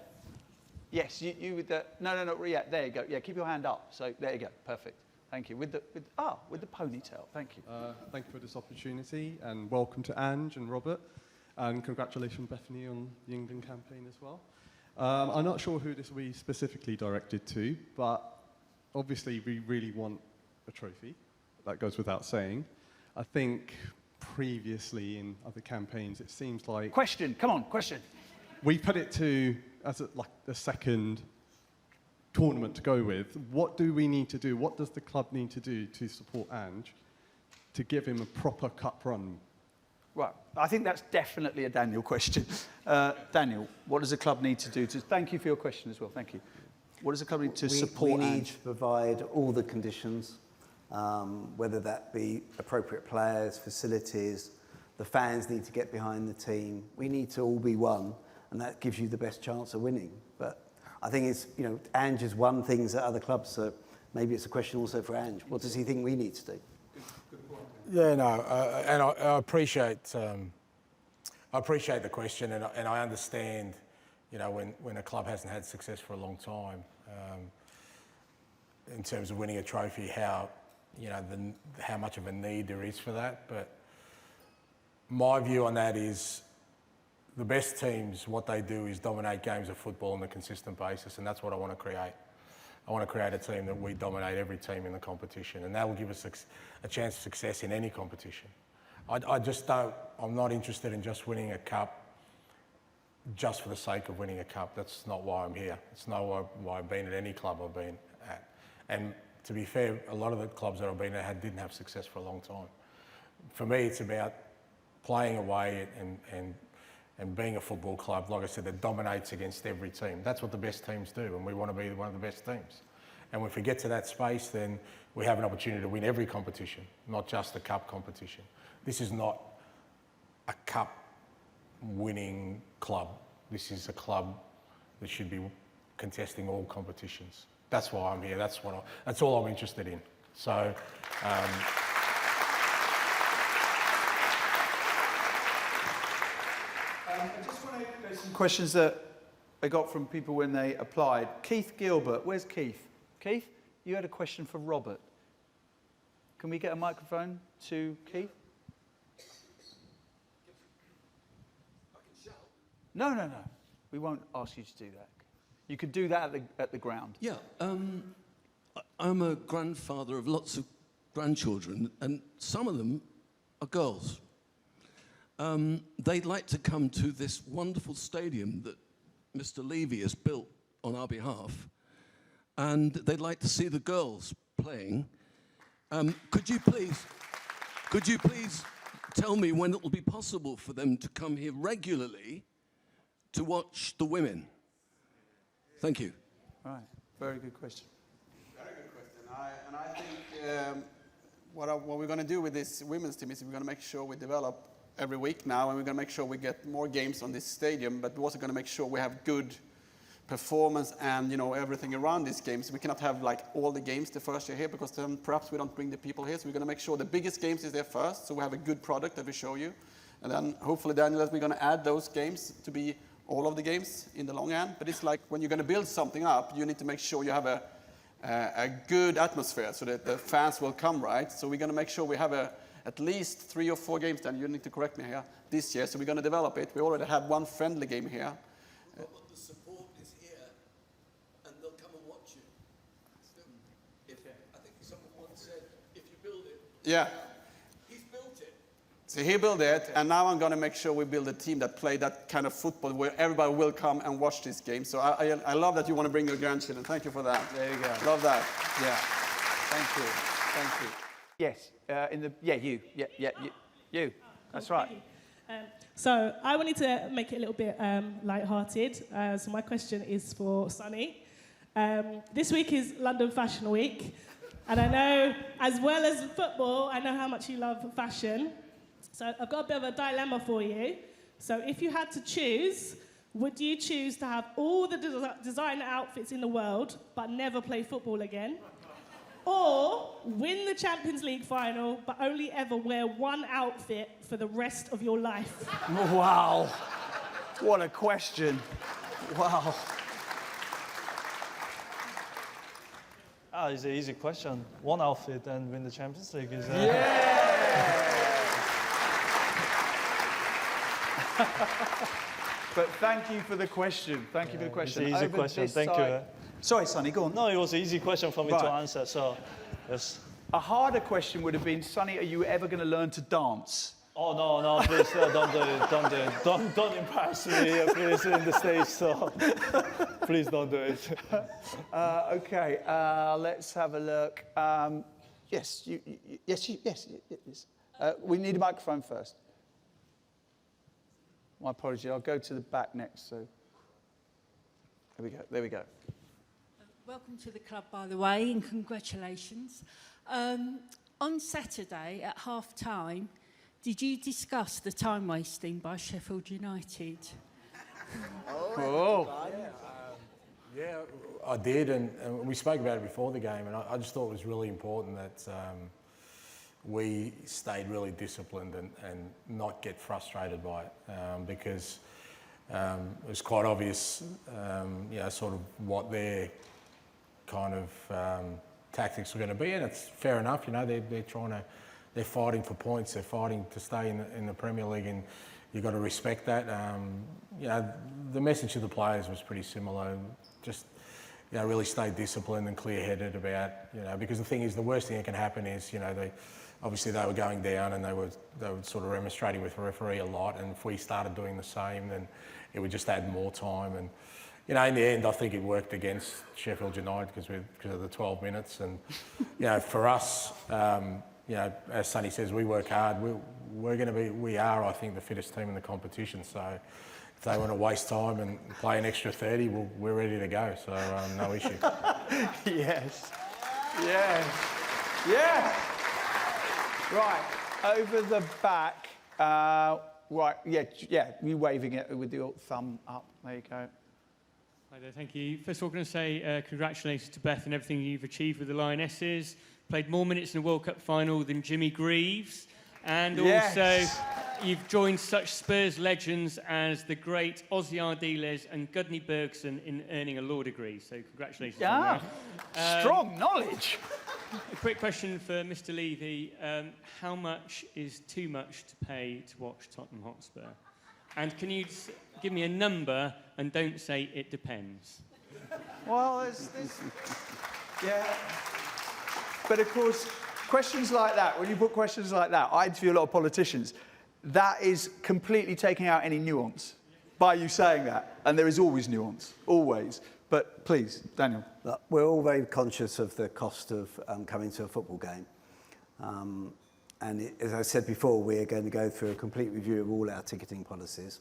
Yes, you with the... No, yeah, there you go. Yeah, keep your hand up. So, there you go. Perfect. Thank you. With the ponytail. Thank you. Thank you for this opportunity, and welcome to Ange and Robert, and congratulations, Bethany, on the England campaign as well. I'm not sure who this will be specifically directed to, but obviously we really want a trophy. That goes without saying. I think previously in other campaigns, it seems like... Question. Come on, question. We put it to as the second tournament to go with. What do we need to do? What does the club need to do to support Ange to give him a proper cup run? Right, I think that's definitely a Daniel question. Daniel, what does the club need to do to... Thank you for your question as well, thank you. What does the club need to we support need Ange? to provide all the conditions, whether that be appropriate players, facilities, the fans need to get behind the team. We need to all be one, and that gives you the best chance of winning. But I think it's, Ange has won things at other clubs, so maybe it's a question also for Ange. What does he think we need to do? Yeah, no, and I appreciate the question, and I understand, when a club hasn't had success for a long time, in terms of winning a trophy, how much of a need there is for that. But my view on that is the best teams, what they do is dominate games of football on a consistent basis, and that's what I want to create. I want to create a team that we dominate every team in the competition, and that will give us a chance of success in any competition. I'm not interested in just winning a cup just for the sake of winning a cup. That's not why I'm here. It's not why I've been at any club I've been at. And to be fair, a lot of the clubs that I've been at didn't have success for a long time. For me, it's about playing away and being a football club, like I said, that dominates against every team. That's what the best teams do, and we want to be one of the best teams. And if we get to that space, then we have an opportunity to win every competition, not just the cup competition. This is not a cup winning club. This is a club that should be contesting all competitions. That's why I'm here. That's all I'm interested in. So. I just want to go some questions that I got from people when they applied. Keith Gilbert, where's Keith? Keith, you had a question for Robert. Can we get a microphone to Keith? No. We won't ask you to do that. You could do that at the ground. Yeah, I'm a grandfather of lots of grandchildren, and some of them are girls. They'd like to come to this wonderful stadium that Mr. Levy has built on our behalf, and they'd like to see the girls playing. Could you please tell me when it will be possible for them to come here regularly to watch the women? Thank you. All right, very good question. Very good question. I think what we're going to do with this women's team is we're going to make sure we develop every week now, and we're going to make sure we get more games on this stadium, but we're also going to make sure we have good performance and everything around these games. We cannot have all the games the first year here, because then perhaps we don't bring the people here. So we're going to make sure the biggest games is there first, so we have a good product that we show you, and then hopefully Daniel, that we're going to add those games to be all of the games in the long end. But it's like when you're going to build something up, you need to make sure you have a good atmosphere so that the fans will come, right? So we're going to make sure we have at least 3 or 4 games, then you need to correct me here, this year. So we're going to develop it. We already had one friendly game here. But the support is here, and they'll come and watch you. I think someone once said, if you build it. Yeah. He's built it. So he built it, and now I'm going to make sure we build a team that play that kind of football where everybody will come and watch this game. So I love that you want to bring your grandchildren. Thank you for that. There you go. Love that. Yeah. Thank you. Yes. You. That's right. So I wanted to make it a little bit light-hearted. So my question is for Sonny. This week is London Fashion Week, and I know, as well as football, I know how much you love fashion. So I've got a bit of a dilemma for you. So if you had to choose, would you choose to have all the designer outfits in the world but never play football again? Or win the Champions League final but only ever wear one outfit for the rest of your life? Wow. What a question. Wow. It's an easy question. One outfit and win the Champions League is... But thank you for the question. Thank you for the question. It's an easy Over question. this Thank side- you. Sorry, Sonny, go on. No, it was an easy question for me to Right. answer, so yes. A harder question would have been, Sonny, are you ever going to learn to dance? Oh, no, please, don't do it. Don't embarrass me, please, in the stage, so please don't do it. Okay, let's have a look. Yes. We need a microphone first. My apologies, I'll go to the back next, so. There we go. Welcome to the club, by the way, and congratulations. On Saturday at half-time, did you discuss the time wasting by Sheffield United? Yeah, I did, and we spoke about it before the game, and I just thought it was really important that we stayed really disciplined and not get frustrated by it, because it was quite obvious, sort of what their kind of tactics were going to be, and it's fair enough. They're fighting for points, they're fighting to stay in the Premier League, and you've got to respect that. The message to the players was pretty similar. Just really stay disciplined and clear-headed about, because the thing is, the worst thing that can happen is, they were going down and they were sort of remonstrating with the referee a lot, and if we started doing the same, then it would just add more time. And in the end, I think it worked against Sheffield United because of the 12 minutes. And for us, as Sonny says, we work hard. We are, I think, the fittest team in the competition. So if they want to waste time and play an extra 30, we're ready to go. So no issue. Yes. Right, over the back. Right, you waving it with your thumb up. There you go. Hi there, thank you. First of all, I'm going to say congratulations to Beth and everything you've achieved with the Lionesses. Played more minutes in the World Cup final than Jimmy Greaves. And also, you've joined such Spurs legends as the great Ossie Ardiles and Gudni Bergson in earning a law degree. So congratulations on that. Strong knowledge. A quick question for Mr. Levy. How much is too much to pay to watch Tottenham Hotspur? And can you give me a number and don't say it depends? Well, yeah. But of course, questions like that, when you put questions like that, I interview a lot of politicians, that is completely taking out any nuance by you saying that. And there is always nuance, always. But please, Daniel. Look, we're all very conscious of the cost of coming to a football game. As I said before, we're going to go through a complete review of all our ticketing policies.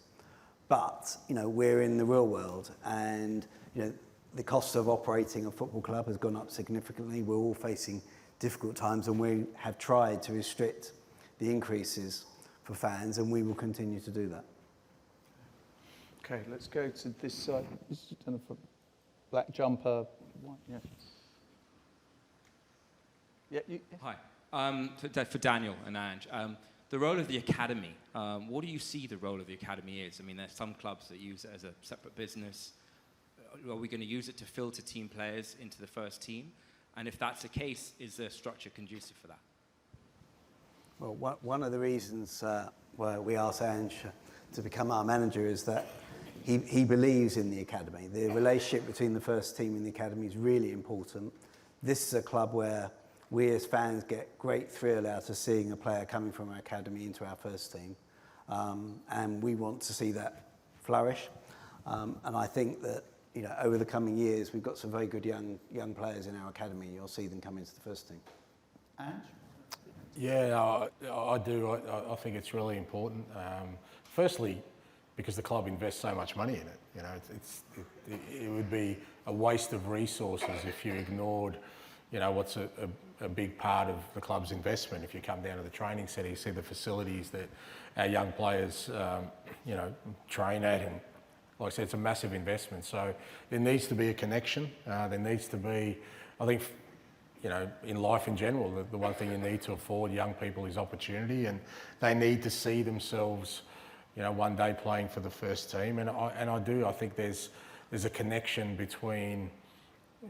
But, we're in the real world, and, the cost of operating a football club has gone up significantly. We're all facing difficult times, and we have tried to restrict the increases for fans, and we will continue to do that. Okay, let's go to this side. Black jumper. Hi. For Daniel and Ange, the role of the academy. What do you see the role of the academy is? I mean, there's some clubs that use it as a separate business. Are we going to use it to filter team players into the first team? And if that's the case, is the structure conducive for that? Well, one of the reasons why we asked Ange to become our manager is that he believes in the academy. The relationship between the first team and the academy is really important. This is a club where we as fans get great thrill out of seeing a player coming from our academy into our first team. And we want to see that flourish. And I think that, over the coming years, we've got some very good young players in our academy. You'll see them come into the first team. Ange? Yeah, I do. I think it's really important. Firstly, because the club invests so much money in it. It would be a waste of resources if you ignored, what's a big part of the club's investment. If you come down to the training centre, you see the facilities that our young players, train at, and like I said, it's a massive investment. So there needs to be a connection. There needs to be, I think, in life in general, the one thing you need to afford young people is opportunity, and they need to see themselves, one day playing for the first team. And I think there's a connection between,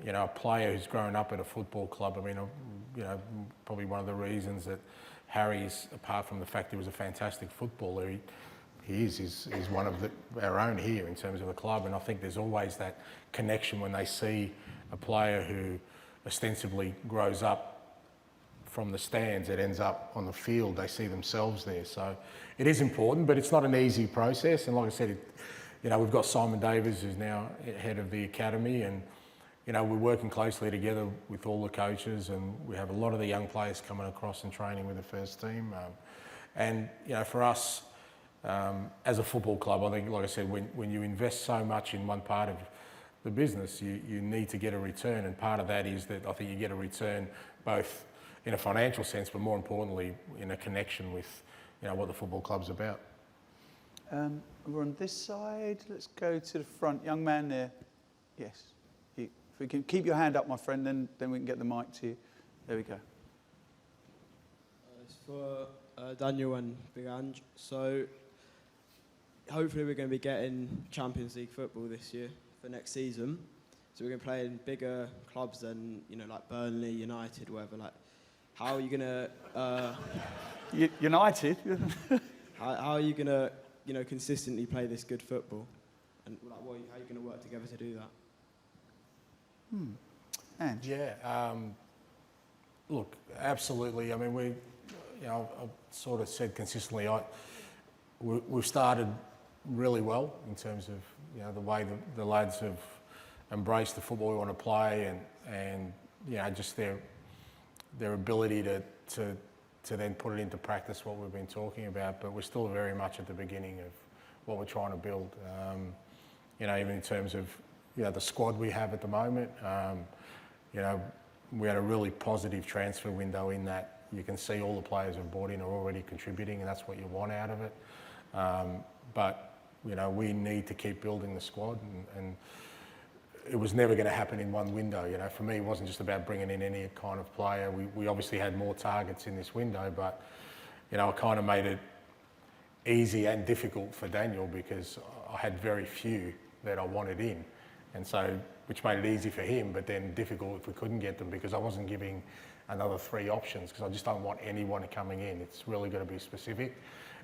a player who's grown up at a football club. I mean, probably one of the reasons that Harry's, apart from the fact he was a fantastic footballer, he's one of our own here in terms of the club. And I think there's always that connection when they see a player who ostensibly grows up from the stands, it ends up on the field, they see themselves there. So it is important, but it's not an easy process. And like I said, we've got Simon Davies, who's now head of the academy, and we're working closely together with all the coaches, and we have a lot of the young players coming across and training with the first team. And for us, as a football club, I think, like I said, when you invest so much in one part of the business, you need to get a return, and part of that is that I think you get a return both in a financial sense, but more importantly in a connection with what the football club's about. We're on this side. Let's go to the front. Young man there. Yes. If we can keep your hand up, my friend, then we can get the mic to you. There we go. It's for Daniel and Big Ange. So hopefully we're going to be getting Champions League football this year for next season. So we're going to play in bigger clubs than like Burnley, United, whatever. Like, how are you going to? United. how are you going to consistently play this good football, and like, how are you going to work together to do that? Ange. Yeah. Look, absolutely. I mean, I've sort of said consistently, we've started really well in terms of the way the lads have embraced the football we want to play, and just their ability to then put it into practice, what we've been talking about. But we're still very much at the beginning of what we're trying to build. Even in terms of the squad we have at the moment. We had a really positive transfer window in that you can see all the players who've brought in are already contributing, and that's what you want out of it. But we need to keep building the squad, and it was never going to happen in one window. For me, it wasn't just about bringing in any kind of player. We obviously had more targets in this window, but I kind of made it easy and difficult for Daniel because I had very few that I wanted in, and so which made it easy for him, but then difficult if we couldn't get them because I wasn't giving another 3 options because I just don't want anyone coming in. It's really got to be specific,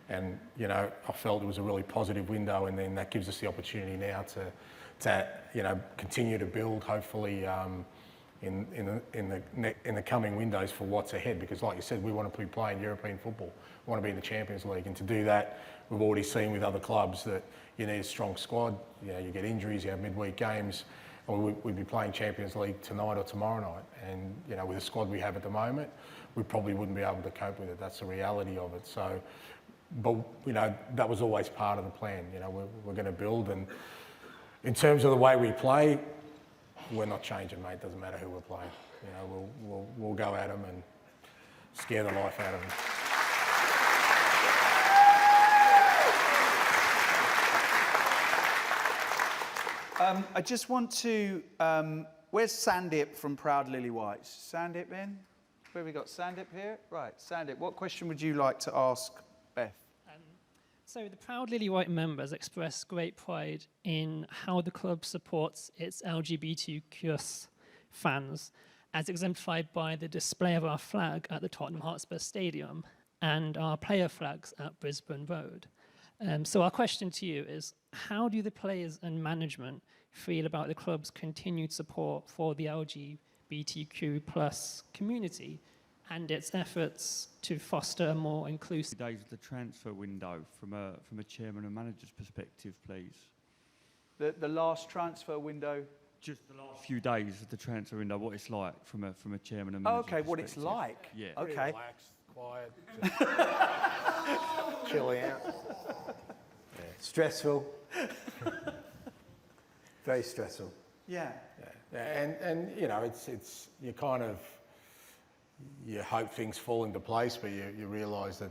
and I felt it was a really positive window, and then that gives us the opportunity now to continue to build, hopefully, in the coming windows for what's ahead. Because, like you said, we want to be playing European football. We want to be in the Champions League, and to do that, we've already seen with other clubs that you need a strong squad. You get injuries, you have midweek games, and we'd be playing Champions League tonight or tomorrow night. And with the squad we have at the moment, we probably wouldn't be able to cope with it. That's the reality of it. So, but that was always part of the plan. We're going to build, and in terms of the way we play, we're not changing, mate. Doesn't matter who we're playing. We'll go at them and scare the life out of them. I just want to. Where's Sandip from Proud Lily Whites? Sandip in? Where have we got Sandip here? Right, Sandip. What question would you like to ask Beth? So the Proud Lily White members express great pride in how the club supports its LGBTQ fans, as exemplified by the display of our flag at the Tottenham Hotspur Stadium and our player flags at Brisbane Road. So our question to you is, how do the players and management feel about the club's continued support for the LGBTQ+ community and its efforts to foster a more inclusive... Days of the transfer window from a chairman and manager's perspective, please. The last transfer window? Just the last few days of the transfer window, what it's like from a chairman and manager's perspective. What it's like? Yeah. Pretty Okay. relaxed, quiet, chilling out. Yeah. Stressful. Very stressful. Yeah. And it's you kind of, you hope things fall into place, but you realise that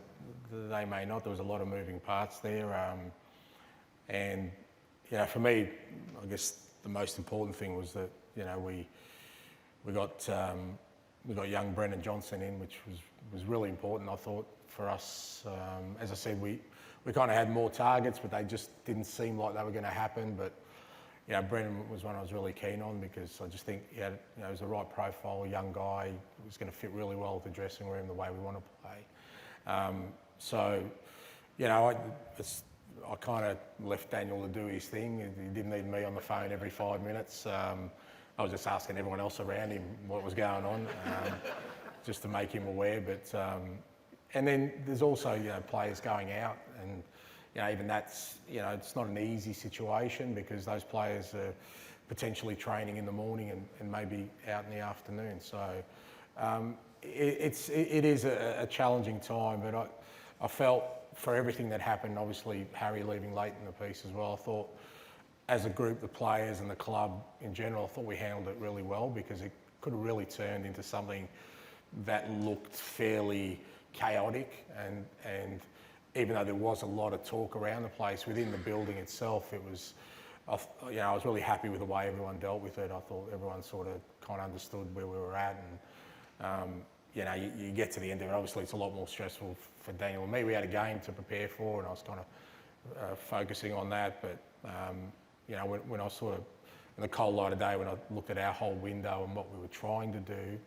they may not. There was a lot of moving parts there, and for me, I guess the most important thing was that we got young Brendan Johnson in, which was really important. I thought for us, as I said, we kind of had more targets, but they just didn't seem like they were going to happen. But Brendan was one I was really keen on because I just think he was the right profile, young guy, he was going to fit really well with the dressing room, the way we want to play. I kind of left Daniel to do his thing. He didn't need me on the phone every 5 minutes. I was just asking everyone else around him what was going on, just to make him aware. But and then there's also players going out, and even that's it's not an easy situation because those players are potentially training in the morning and maybe out in the afternoon. So it is a challenging time, but I felt for everything that happened, obviously Harry leaving late in the piece as well, I thought as a group, the players and the club in general, I thought we handled it really well, because it could have really turned into something that looked fairly chaotic, and even though there was a lot of talk around the place, within the building itself, it was, you know, I was really happy with the way everyone dealt with it. I thought everyone sort of kind of understood where we were at, and you know, you get to the end of it, obviously it's a lot more stressful for Daniel and me. We had a game to prepare for, and I was kind of focusing on that, but you know, when I sort of, in the cold light of day, when I looked at our whole window and what we were trying to do,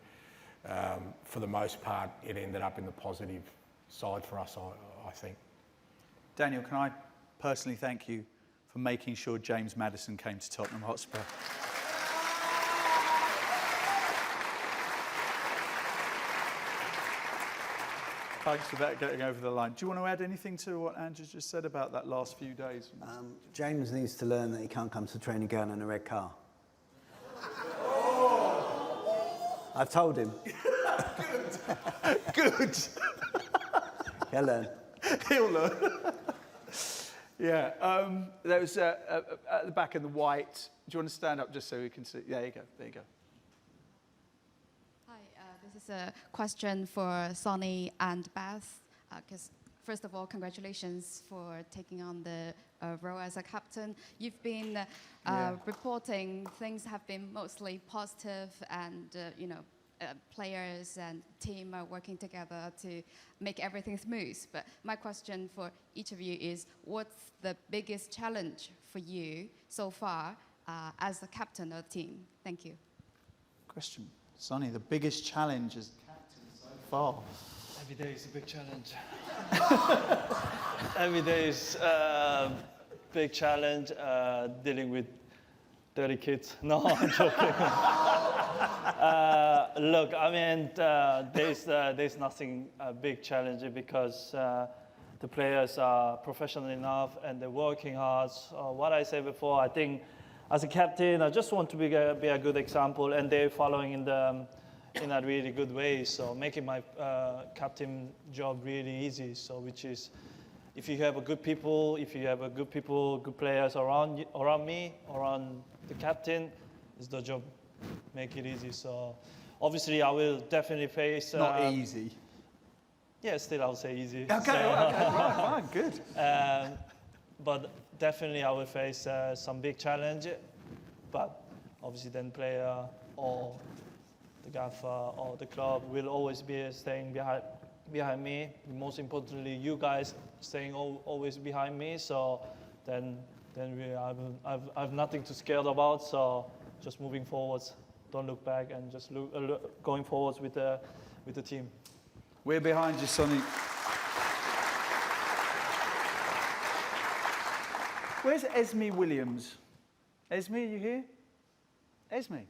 for the most part, it ended up in the positive side for us, I think. Daniel, can I personally thank you for making sure James Maddison came to Tottenham Hotspur? Thanks for that, getting over the line. Do you want to add anything to what Ange has just said about that last few days? James needs to learn that he can't come to training ground in a red car. I've told him. Good. He'll learn. He'll learn. Yeah. There was at the back in the white. Do you want to stand up just so we can see? There you go. There you go. Hi. This is a question for Sonny and Beth. Because first of all, congratulations for taking on the role as a captain. You've been reporting things have been mostly positive, and you know, players and team are working together to make everything smooth. But my question for each of you is, what's the biggest challenge for you so far as the captain of the team? Thank you. Question, Sonny. The biggest challenge as captain so far. Every day is a big challenge. Every day is big challenge, dealing with dirty kids. No, I'm joking. Look, I mean, there's nothing big challenge, because the players are professional enough and they're working hard. What I said before, I think as a captain, I just want to be a good example, and they're following in a really good way. So making my captain job really easy. So which is, if you have good people, good players around me, around the captain, it's the job. Make it easy. So obviously I will definitely face... Not easy. Yeah, still I'll say easy. Okay, so, right, fine, good. But definitely I will face some big challenge. But obviously then player or the gaffer or the club will always be staying behind me. Most importantly, you guys staying always behind me. So then I have nothing to scared about. So just moving forwards, don't look back, and just going forwards with the team. We're behind you, Sonny. Where's Esme Williams? Esme, are you here? Esme.